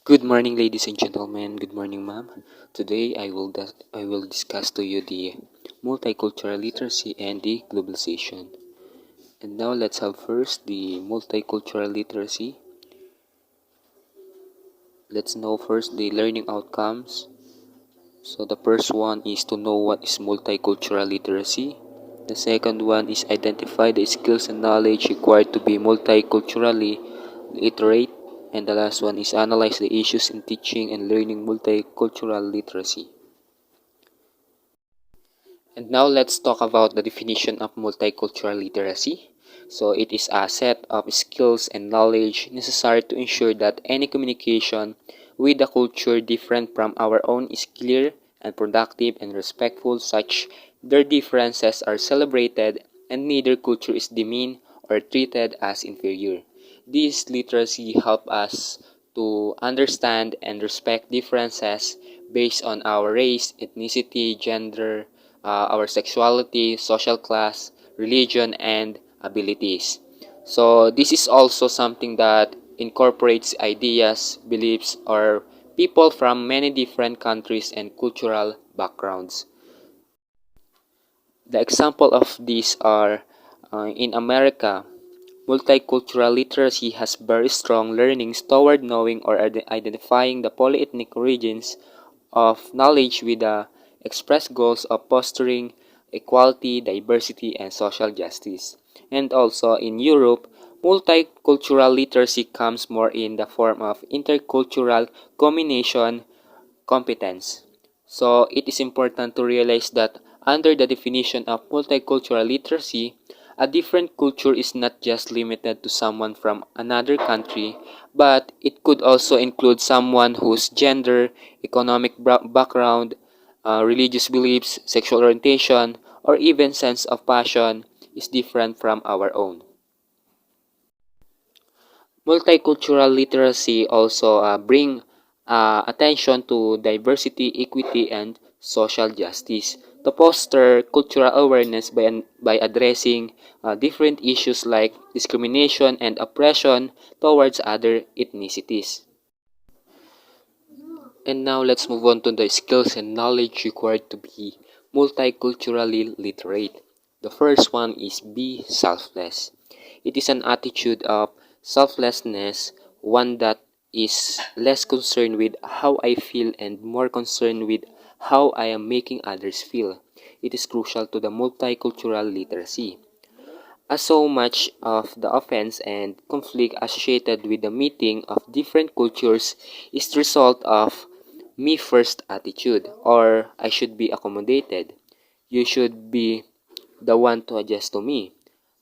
Good morning, ladies and gentlemen. Good morning, ma'am. Today, I will discuss to you the multicultural literacy and the globalization. And now, let's have first the multicultural literacy. Let's know first the learning outcomes. So, the first one is to know what is multicultural literacy. The second one is identify the skills and knowledge required to be multiculturally literate. And the last one is analyze the issues in teaching and learning multicultural literacy. And now let's talk about the definition of multicultural literacy. So it is a set of skills and knowledge necessary to ensure that any communication with a culture different from our own is clear and productive and respectful, such their differences are celebrated and neither culture is demeaned or treated as inferior. This literacy helps us to understand and respect differences based on our race, ethnicity, gender, our sexuality, social class, religion, and abilities. So this is also something that incorporates ideas, beliefs, or people from many different countries and cultural backgrounds. The example of these are in America, multicultural literacy has very strong learnings toward knowing or identifying the polyethnic origins of knowledge with the express goals of fostering equality, diversity, and social justice. And also in Europe, multicultural literacy comes more in the form of intercultural combination competence. So it is important to realize that under the definition of multicultural literacy, a different culture is not just limited to someone from another country, but it could also include someone whose gender, economic background, religious beliefs, sexual orientation, or even sense of passion is different from our own. Multicultural literacy also bring attention to diversity, equity, and social justice to foster cultural awareness by addressing different issues like discrimination and oppression towards other ethnicities. And now let's move on to the skills and knowledge required to be multiculturally literate. The first one is be selfless. It is an attitude of selflessness, one that is less concerned with how I feel and more concerned with how I am making others feel. It is crucial to the multicultural literacy, as so much of the offense and conflict associated with the meeting of different cultures is the result of me first attitude, or I should be accommodated. You should be the one to adjust to me.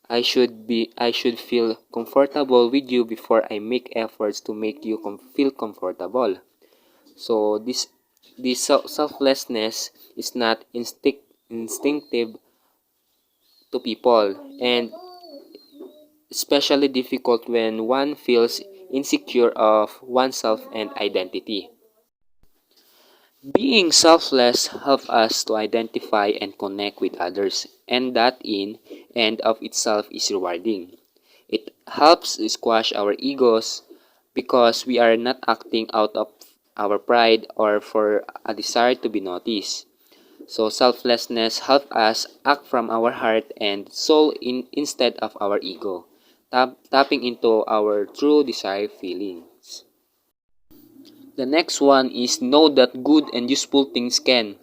I should feel comfortable with you before I make efforts to make you feel comfortable. So this selflessness is not instinctive to people, and especially difficult when one feels insecure of oneself and identity. Being selfless helps us to identify and connect with others, and that in and of itself is rewarding. It helps squash our egos because we are not acting out of our pride or for a desire to be noticed. So selflessness helps us act from our heart and soul instead of our ego, tapping into our true desired feelings. The next one is know that good and useful things can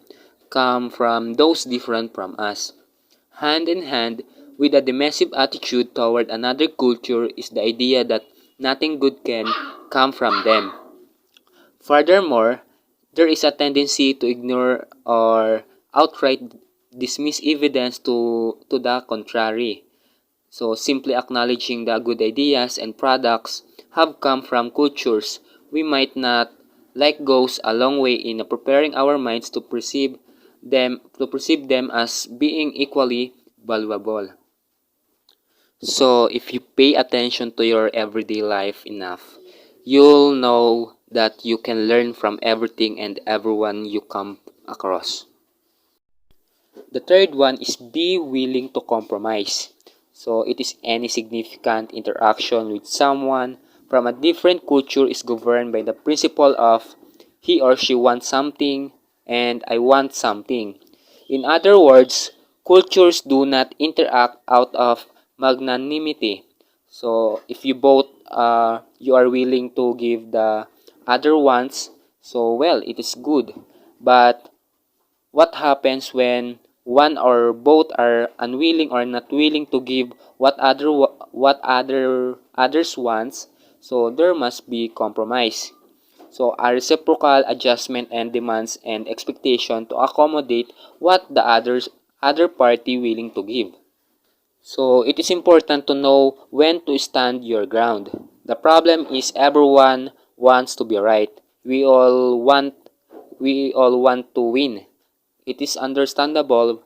come from those different from us. Hand in hand with a dismissive attitude toward another culture is the idea that nothing good can come from them. Furthermore, there is a tendency to ignore or outright dismiss evidence to the contrary. So simply acknowledging the good ideas and products have come from cultures we might not like goes a long way in preparing our minds to perceive them as being equally valuable. So if you pay attention to your everyday life enough, you'll know that you can learn from everything and everyone you come across. The third one is be willing to compromise. So it is any significant interaction with someone from a different culture is governed by the principle of he or she wants something and I want something. In other words, cultures do not interact out of magnanimity. So if you both you are willing to give the other wants, so well, it is good. But what happens when one or both are unwilling or not willing to give what others wants? So there must be compromise. So a reciprocal adjustment and demands and expectation to accommodate what the other party willing to give. So it is important to know when to stand your ground. The problem is everyone wants to be right. We all want to win. It is understandable,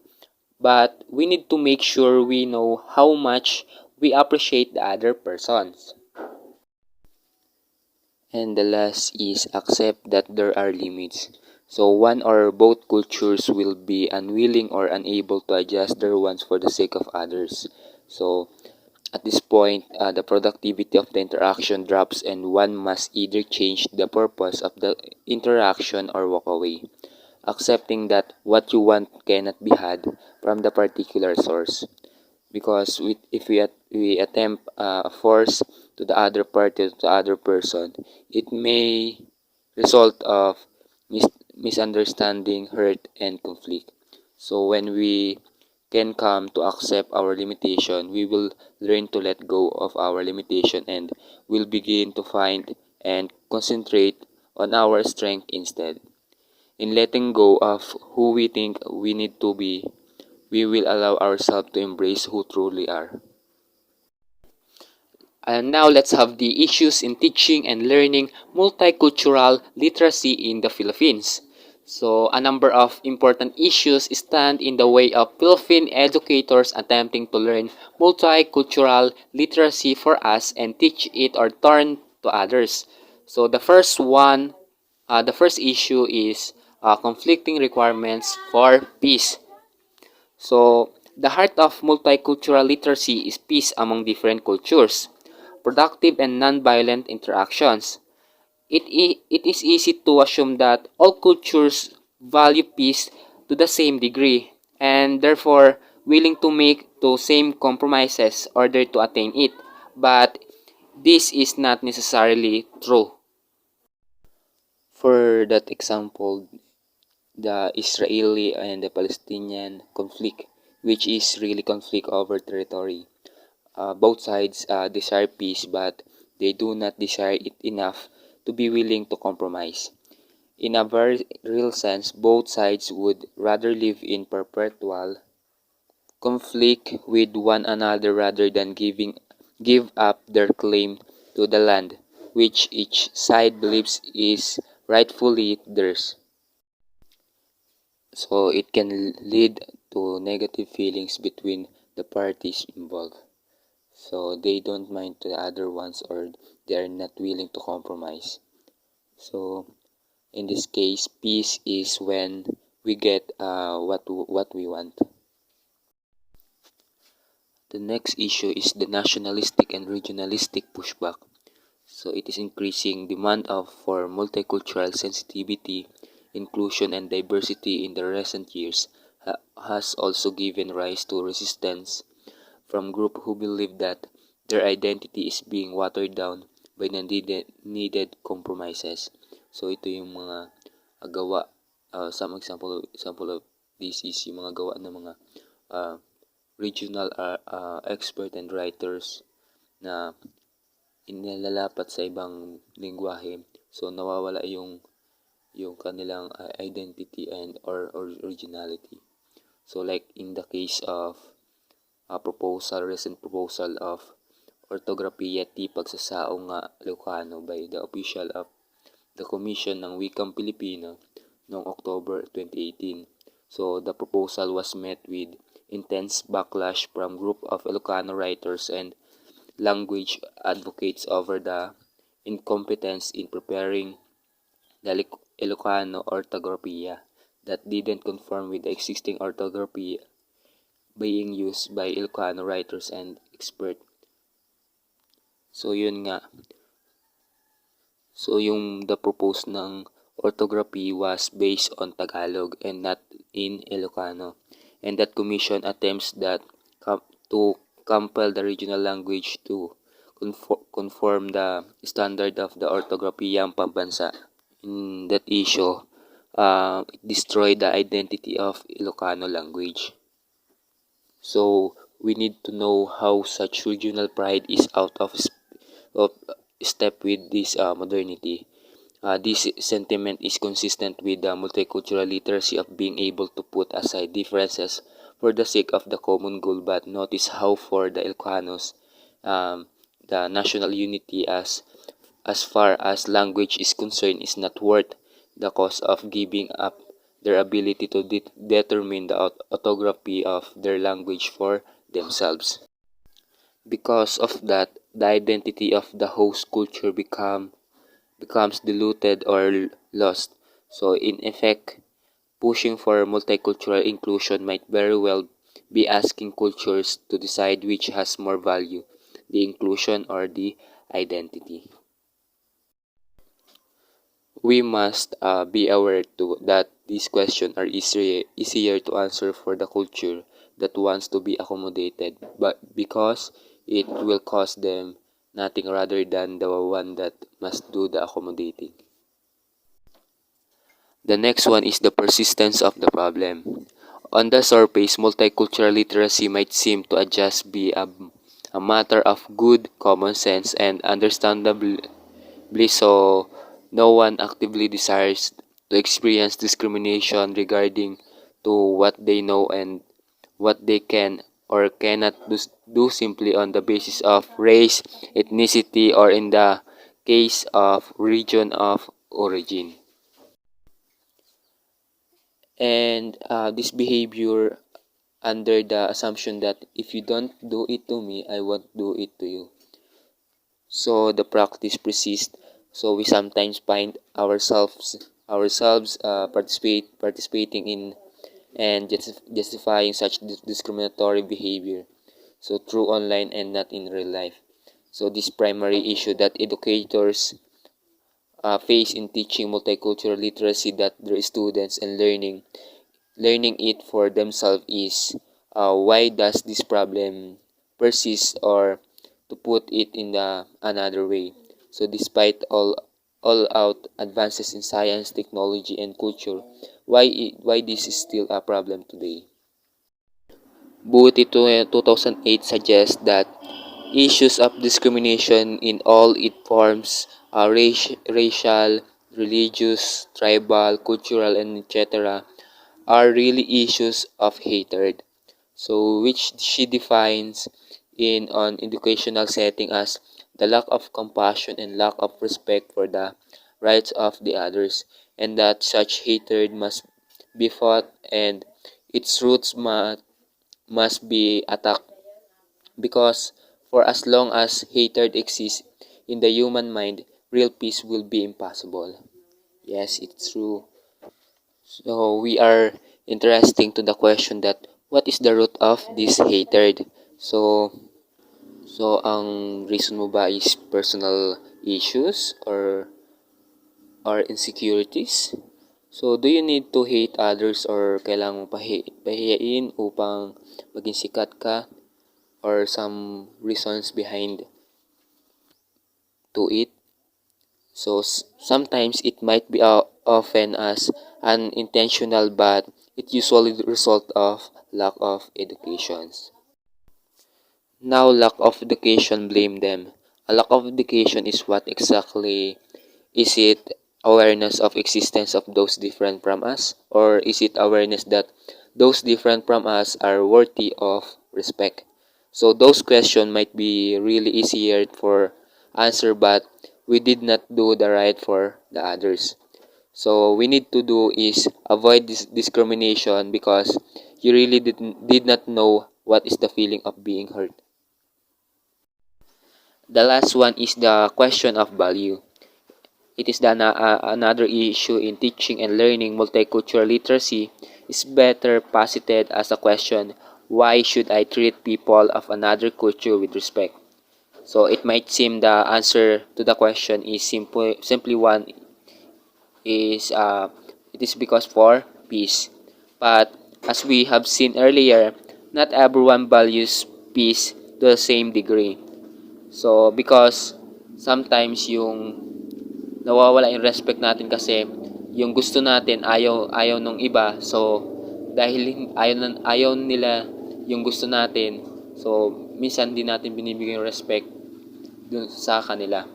but we need to make sure we know how much we appreciate the other persons. And the last is accept that there are limits. So one or both cultures will be unwilling or unable to adjust their wants for the sake of others. So at this point, the productivity of the interaction drops and one must either change the purpose of the interaction or walk away, accepting that what you want cannot be had from the particular source. Because if we attempt force to the other party, to the other person, it may result of misunderstanding, hurt, and conflict. So when we can come to accept our limitation, we will learn to let go of our limitation and will begin to find and concentrate on our strength instead. In letting go of who we think we need to be, we will allow ourselves to embrace who truly are. And now let's have the issues in teaching and learning multicultural literacy in the Philippines. So, a number of important issues stand in the way of Philippine educators attempting to learn multicultural literacy for us and teach it or turn to others. So, the first issue is conflicting requirements for peace. So, the heart of multicultural literacy is peace among different cultures, productive and nonviolent interactions. It is easy to assume that all cultures value peace to the same degree and therefore willing to make those same compromises in order to attain it. But this is not necessarily true. For that example, the Israeli and the Palestinian conflict, which is really conflict over territory. Both sides desire peace, but they do not desire it enough to be willing to compromise. In a very real sense, both sides would rather live in perpetual conflict with one another rather than give up their claim to the land, which each side believes is rightfully theirs. So it can lead to negative feelings between the parties involved. So they don't mind the other ones or they are not willing to compromise. So in this case, peace is when we get what we want. The next issue is the nationalistic and regionalistic pushback. So it is increasing demand for multicultural sensitivity, inclusion, and diversity in the recent years has also given rise to resistance from groups who believe that their identity is being watered down by the needed compromises. So ito yung mga gawa, some example of this is yung mga gawa ng mga uh, regional expert and writers na inilalapat sa ibang lingwahe. So nawawala yung kanilang identity or originality. So like in the case of recent proposal of ortography at di pagsasao nga Ilocano by the official of the Commission ng Wikang Pilipino noong October 2018. So the proposal was met with intense backlash from group of Ilocano writers and language advocates over the incompetence in preparing the Ilocano orthography that didn't conform with the existing orthography being used by Ilocano writers and experts. So yun nga, So yung the propose ng orthography was based on Tagalog and not in Ilocano. And that commission attempts that to compel the regional language to conform the standard of the orthography yang pambansa. In that issue, it destroyed the identity of Ilocano language. So we need to know how such regional pride is out of step with this modernity. This sentiment is consistent with the multicultural literacy of being able to put aside differences for the sake of the common goal. But notice how for the Ilocanos, the national unity as far as language is concerned is not worth the cost of giving up their ability to determine the orthography of their language for themselves. Because of that, the identity of the host culture becomes diluted or lost. So in effect, pushing for multicultural inclusion might very well be asking cultures to decide which has more value, the inclusion or the identity. We must be aware too that these questions are easier to answer for the culture that wants to be accommodated, but because it will cost them nothing rather than the one that must do the accommodating. The next one is the persistence of the problem. On the surface, multicultural literacy might seem to just be a matter of good common sense and understandably so no one actively desires to experience discrimination regarding to what they know and what they can or cannot do simply on the basis of race, ethnicity, or in the case of region of origin. And this behavior under the assumption that if you don't do it to me, I won't do it to you. So the practice persists. So we sometimes find ourselves participating in and justifying such discriminatory behavior. So through online and not in real life. So this primary issue that educators face in teaching multicultural literacy that their students and learning it for themselves is why does this problem persist, or to put it in another way. So despite all out advances in science, technology, and culture, why this is still a problem today? Buti 2008 suggests that issues of discrimination in all its forms, racial, religious, tribal, cultural, and etc., are really issues of hatred. So, which she defines in an educational setting as the lack of compassion and lack of respect for the rights of the others, and that such hatred must be fought and its roots must be attacked because for as long as hatred exists in the human mind, real peace will be impossible. Yes, it's true. So we are interesting to the question that what is the root of this hatred? So ang reason mo ba is personal issues or insecurities? So do you need to hate others or kailangan mo pahiyain upang maging sikat ka, or some reasons behind to it? So sometimes it might be often as unintentional, but it usually the result of lack of education. Now lack of education, blame them. A lack of education is what exactly is it? Awareness of existence of those different from us, or is it awareness that those different from us are worthy of respect? So those questions might be really easier for answer, but we did not do the right for the others. So we need to do is avoid this discrimination because you really did not know what is the feeling of being hurt. The last one is the question of value. It is another issue in teaching and learning multicultural literacy is better posited as a question, why should I treat people of another culture with respect? So it might seem the answer to the question is simply one is it is because for peace. But as we have seen earlier, not everyone values peace to the same degree. So because sometimes yung nawawala yung respect natin kasi yung gusto natin ayaw nung iba. So dahil ayaw nila yung gusto natin, so minsan di natin binibigyan yung respect dun sa kanila.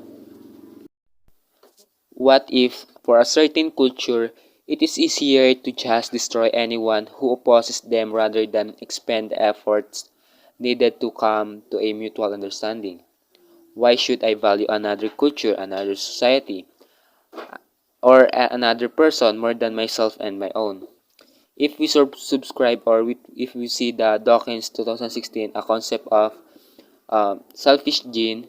What if, for a certain culture, it is easier to just destroy anyone who opposes them rather than expend the efforts needed to come to a mutual understanding? Why should I value another culture, another society, or another person more than myself and my own? If we subscribe or if we see the Dawkins 2016, a concept of selfish gene,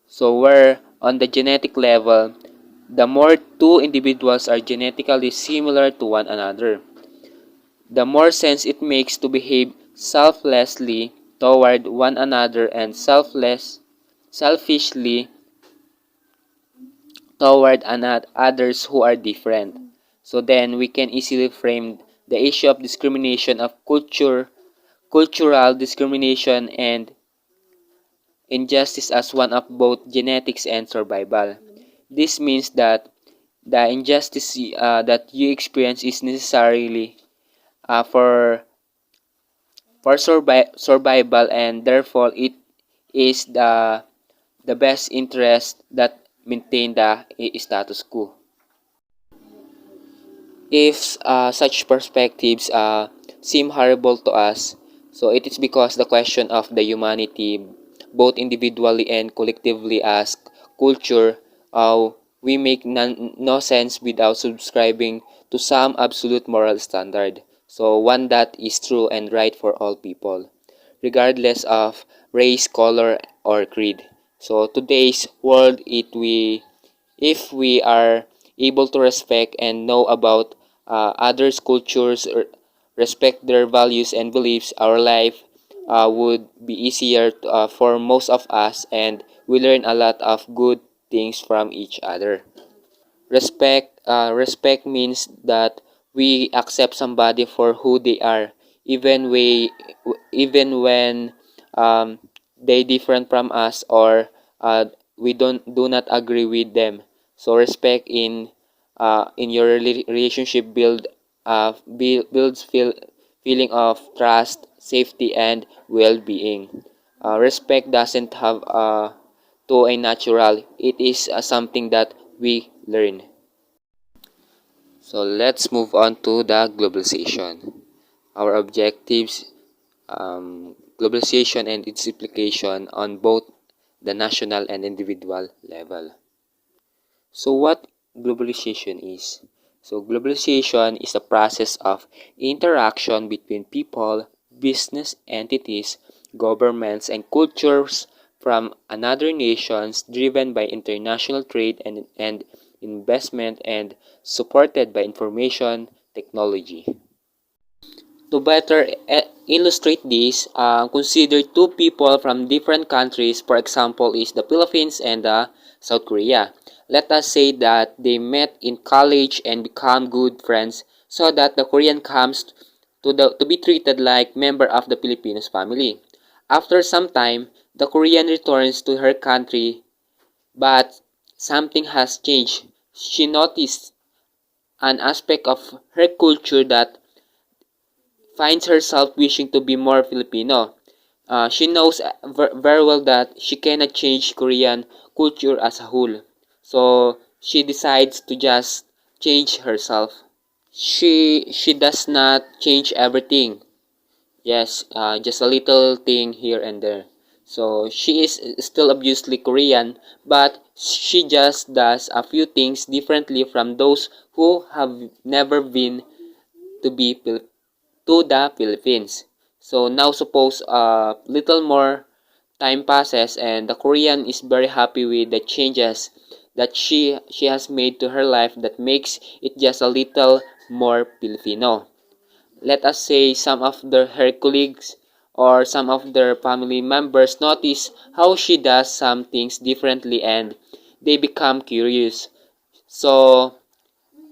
so where on the genetic level, the more two individuals are genetically similar to one another, the more sense it makes to behave selflessly toward one another and selfishly toward others who are different. So then we can easily frame the issue of discrimination of cultural discrimination and injustice as one of both genetics and survival. This means that the injustice that you experience is necessarily uh, for survival, and therefore it is the best interest that maintain the status quo. If such perspectives seem horrible to us, so it is because the question of the humanity, both individually and collectively as culture, we make no sense without subscribing to some absolute moral standard. So one that is true and right for all people, regardless of race, color, or creed. So today's world, if we are able to respect and know about others' cultures, or respect their values and beliefs, our life would be easier for most of us, and we learn a lot of good things from each other. Respect means that we accept somebody for who they are, even when they different from us, or we do not agree with them. So respect in your relationship builds feeling of trust, safety, and well-being. Respect doesn't have to a natural. It is something that we learn. So let's move on to the globalization. Our objectives, globalization and its implication on both the national and individual level. So what globalization is? So globalization is a process of interaction between people, business entities, governments, and cultures from another nations, driven by international trade and investment, and supported by information technology. To better illustrate this, consider two people from different countries. For example, is the Philippines and South Korea. Let us say that they met in college and become good friends, so that the Korean comes to be treated like member of the Filipinos family. After some time, the Korean returns to her country, but something has changed. She noticed an aspect of her culture that finds herself wishing to be more Filipino. She knows very well that she cannot change Korean culture as a whole. So she decides to just change herself. She does not change everything. Yes, just a little thing here and there. So she is still obviously Korean, but she just does a few things differently from those who have never been to be to the Philippines. So now suppose a little more time passes and the Korean is very happy with the changes that she has made to her life that makes it just a little more Filipino. Let us say some of her colleagues or some of their family members notice how she does some things differently and they become curious. So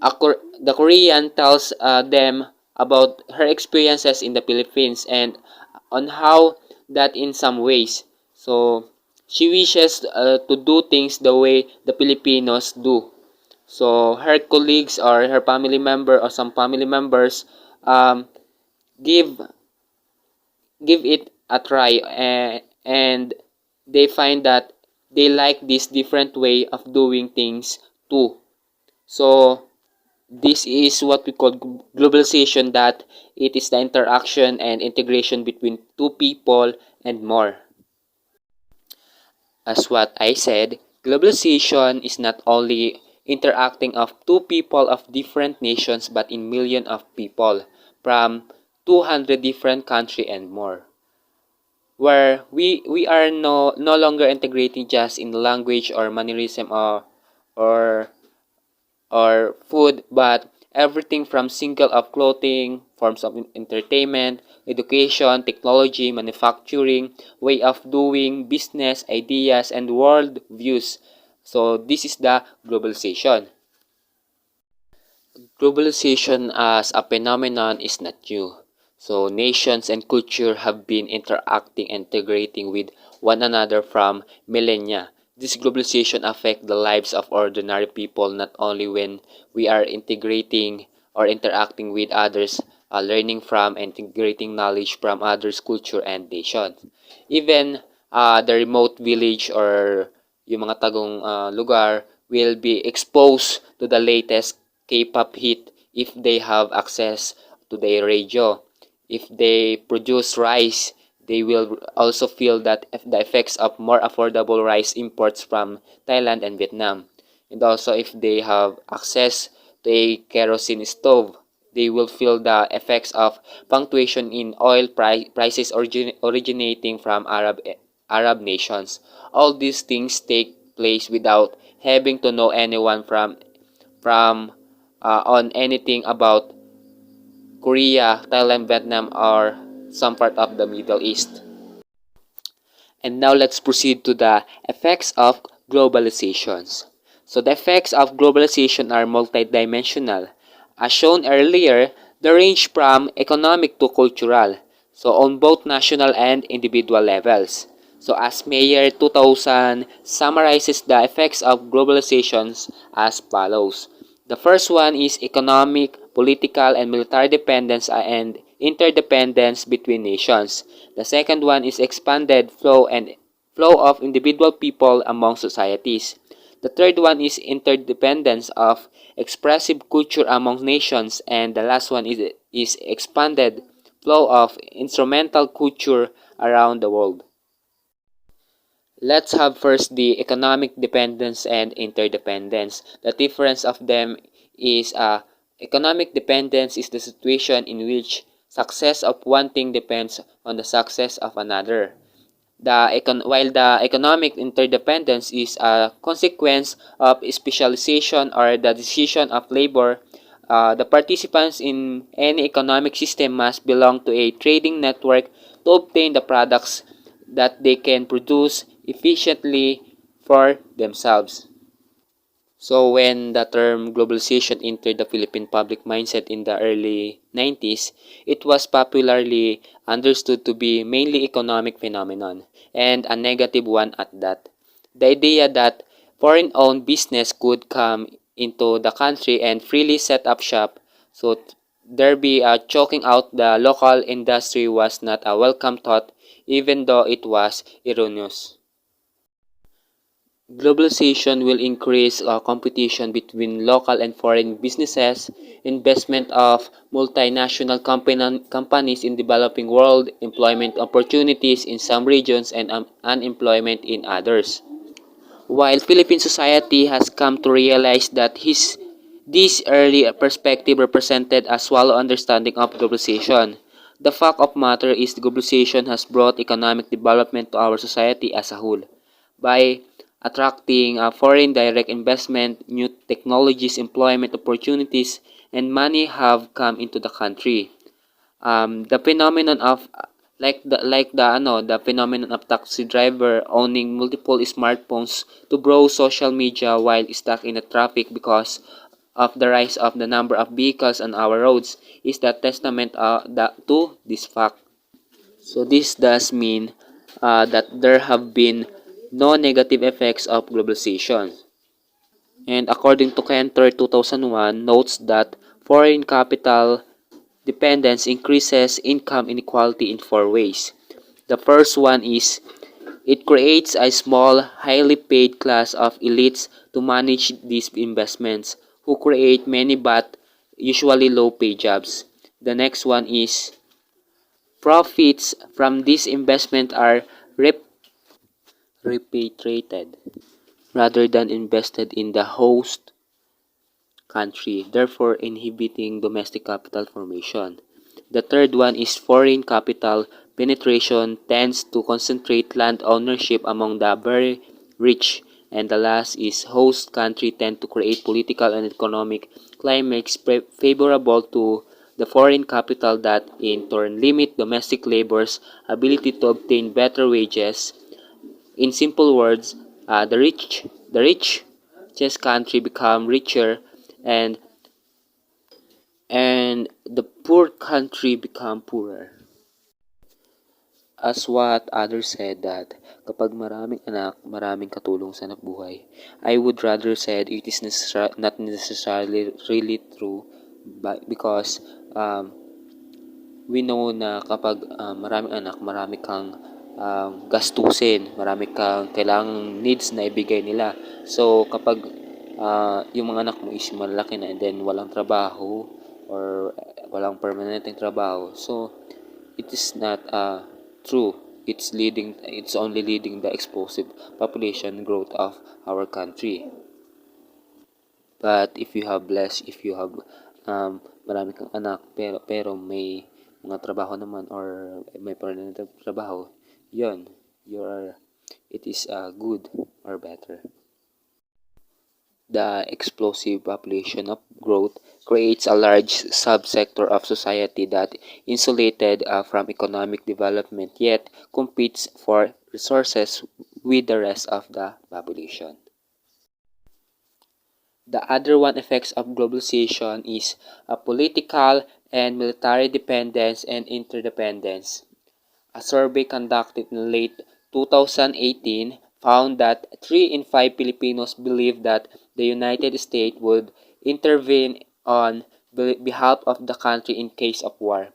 the Korean tells them about her experiences in the Philippines and on how that in some ways. So she wishes to do things the way the Filipinos do. So her colleagues or her family member or some family members um, give give it a try, and they find that they like this different way of doing things too. So this is what we call globalization, that it is the interaction and integration between two people and more. As what I said, globalization is not only interacting of two people of different nations but in millions of people from 200 different countries and more. Where we are no longer integrating just in language or mannerism or or food, but everything from single of clothing, forms of entertainment, education, technology, manufacturing, way of doing business, ideas, and world views. So this is the globalization. Globalization as a phenomenon is not new. So nations and culture have been interacting and integrating with one another from millennia. This globalization affects the lives of ordinary people not only when we are integrating or interacting with others, learning from and integrating knowledge from others' culture and nations. Even the remote village or yung mga tagong lugar will be exposed to the latest K-pop hit if they have access to their radio. If they produce rice, they will also feel that the effects of more affordable rice imports from Thailand and Vietnam. And also if they have access to a kerosene stove, they will feel the effects of fluctuation in oil prices originating from Arab nations. All these things take place without having to know anyone from on anything about Korea, Thailand, Vietnam, or some part of the Middle East. And now let's proceed to the effects of globalizations. So the effects of globalization are multidimensional. As shown earlier, they range from economic to cultural, so on both national and individual levels. So as Mayer 2000 summarizes the effects of globalizations as follows. The first one is economic, political, and military dependence and interdependence between nations. The second one is expanded flow of individual people among societies. The third one is interdependence of expressive culture among nations, and the last one is expanded flow of instrumental culture around the world. Let's have first the economic dependence and interdependence. The difference of them is economic dependence is the situation in which success of one thing depends on the success of another. While the economic interdependence is a consequence of specialization or the decision of labor, the participants in any economic system must belong to a trading network to obtain the products that they can produce efficiently for themselves. So when the term globalization entered the Philippine public mindset in the early 90s, it was popularly understood to be mainly economic phenomenon and a negative one at that. The idea that foreign-owned business could come into the country and freely set up shop, so there be choking out the local industry, was not a welcome thought, even though it was erroneous. Globalization will increase competition between local and foreign businesses, investment of companies in developing world, employment opportunities in some regions, and unemployment in others. While Philippine society has come to realize that this early perspective represented a shallow understanding of globalization, the fact of matter is globalization has brought economic development to our society as a whole. By attracting foreign direct investment, new technologies, employment opportunities, and money have come into the country. The phenomenon of the phenomenon of taxi driver owning multiple smartphones to browse social media while stuck in the traffic because of the rise of the number of vehicles on our roads is the testament to this fact. So this does mean that there have been no negative effects of globalization. And according to Cantor 2001 notes that foreign capital dependence increases income inequality in four ways. The first one is it creates a small, highly paid class of elites to manage these investments who create many but usually low paid jobs. The next one is profits from this investment are repatriated rather than invested in the host country, therefore inhibiting domestic capital formation. The third one is foreign capital penetration tends to concentrate land ownership among the very rich. And the last is host country tend to create political and economic climates favorable to the foreign capital that in turn limit domestic labor's ability to obtain better wages. In simple words, the richest country become richer and the poor country become poorer. As what others said that kapag maraming anak, maraming katulong sa buhay, I would rather said it is not necessarily really true but because we know na kapag maraming anak, marami kang gastusin, marami kang kailangang needs na ibigay nila. So kapag yung mga anak mo is malaki na and then walang trabaho or walang permanenteng trabaho, so it is not true. It's only leading the explosive population growth of our country. But if you have marami kang anak pero may mga trabaho naman or may permanent trabaho, yon, it is good or better. The explosive population of growth creates a large subsector of society that insulated from economic development yet competes for resources with the rest of the population. The other one effects of globalization is a political and military dependence and interdependence. A survey conducted in late 2018 found that 3 in 5 Filipinos believe that the United States would intervene on behalf of the country in case of war.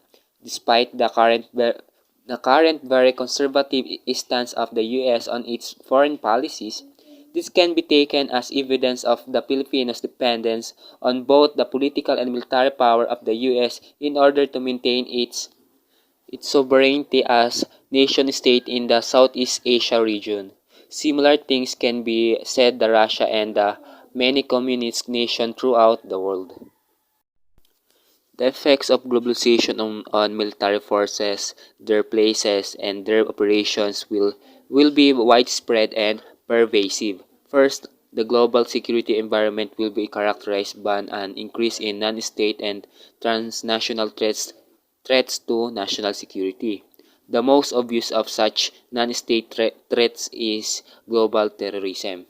Despite the current very conservative stance of the US on its foreign policies, this can be taken as evidence of the Filipinos' dependence on both the political and military power of the US in order to maintain its sovereignty as nation-state in the Southeast Asia region. Similar things can be said the Russia and the many communist nations throughout the world. The effects of globalization on military forces, their places, and their operations will be widespread and pervasive. First, the global security environment will be characterized by an increase in non-state and transnational threats to national security. The most obvious of such non-state threats is global terrorism.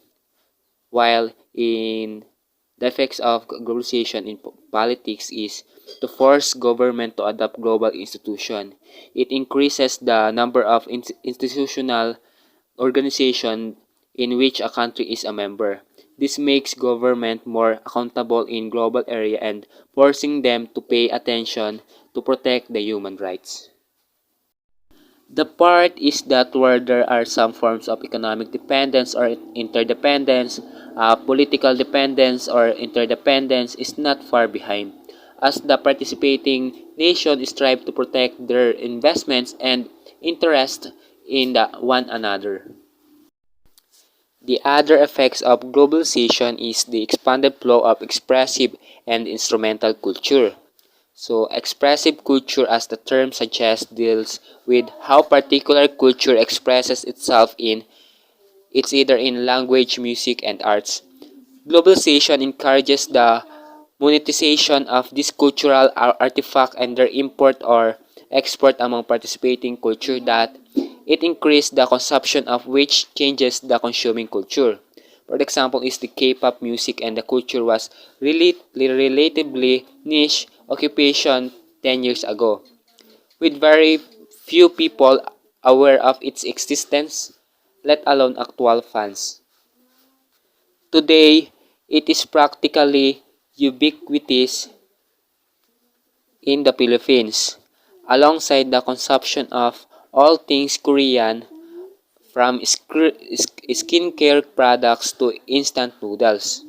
While in the effects of globalization in politics is to force government to adopt global institutions. It increases the number of institutional organizations in which a country is a member. This makes government more accountable in global area and forcing them to pay attention to protect the human rights. The part is that where there are some forms of economic dependence or interdependence, political dependence or interdependence is not far behind, as the participating nations strive to protect their investments and interests in one another. The other effects of globalization is the expanded flow of expressive and instrumental culture. So, expressive culture, as the term suggests, deals with how particular culture expresses itself in it's either in language, music, and arts. Globalization encourages the monetization of this cultural artifact and their import or export among participating culture that it increased the consumption of which changes the consuming culture. For example, is the K-pop music and the culture was relatively niche occupation 10 years ago, with very few people aware of its existence, let alone actual fans. Today, it is practically ubiquitous in the Philippines, alongside the consumption of all things Korean, from skincare products to instant noodles.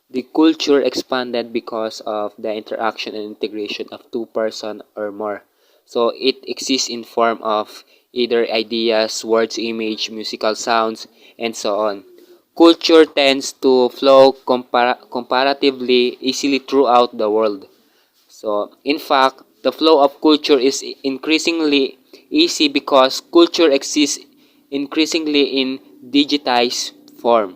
The culture expanded because of the interaction and integration of two person or more. So it exists in form of either ideas, words, image, musical sounds, and so on. Culture tends to flow comparatively easily throughout the world. So, in fact, the flow of culture is increasingly easy because culture exists increasingly in digitized form.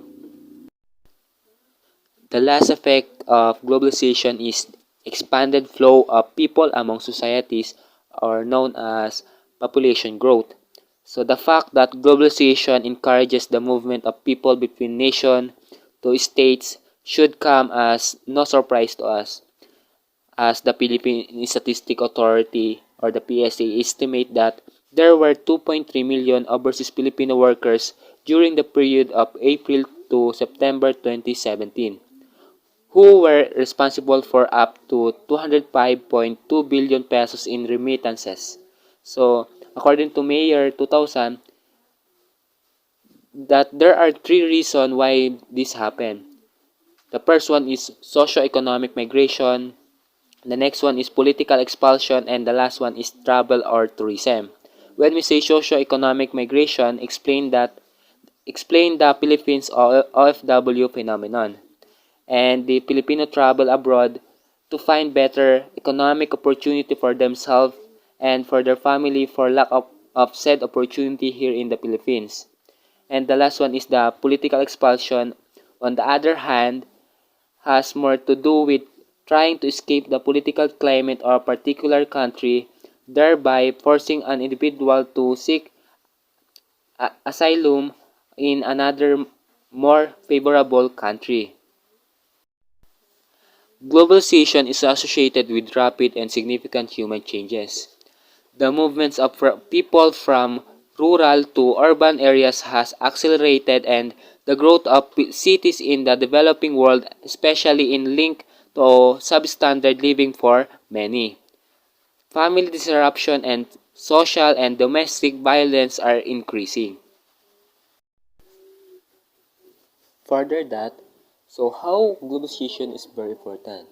The last effect of globalization is expanded flow of people among societies, or known as population growth. So the fact that globalization encourages the movement of people between nations to states should come as no surprise to us, as the Philippine Statistic Authority, or the PSA, estimate that there were 2.3 million overseas Filipino workers during the period of April to September 2017, who were responsible for up to 205.2 billion pesos in remittances. So, according to Mayor 2000, that there are three reasons why this happened. The first one is socio-economic migration, the next one is political expulsion, and the last one is travel or tourism. When we say socio-economic migration, explain the Philippines OFW phenomenon and the Filipino travel abroad to find better economic opportunity for themselves and for their family for lack of said opportunity here in the Philippines. And the last one is the political expulsion. On the other hand, has more to do with trying to escape the political climate of a particular country, thereby forcing an individual to seek asylum in another more favorable country. Globalization is associated with rapid and significant human changes. The movements of people from rural to urban areas has accelerated, and the growth of cities in the developing world, especially in link to substandard living for many. Family disruption and social and domestic violence are increasing. Further that, so how globalization is very important?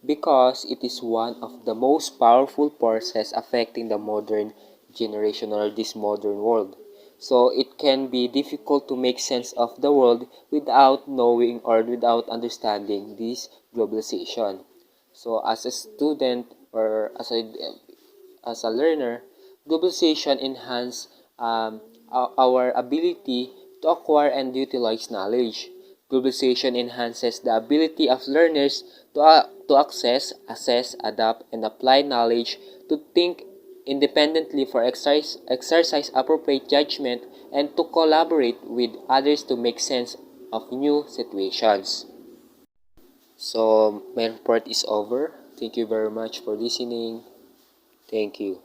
Because it is one of the most powerful forces affecting the modern generation or this modern world. So it can be difficult to make sense of the world without knowing or without understanding this globalization. So as a student or as a learner, globalization enhance our ability to acquire and utilize knowledge. Globalization enhances the ability of learners to access, assess, adapt, and apply knowledge, to think independently, for exercise appropriate judgment, and to collaborate with others to make sense of new situations. So, my report is over. Thank you very much for listening. Thank you.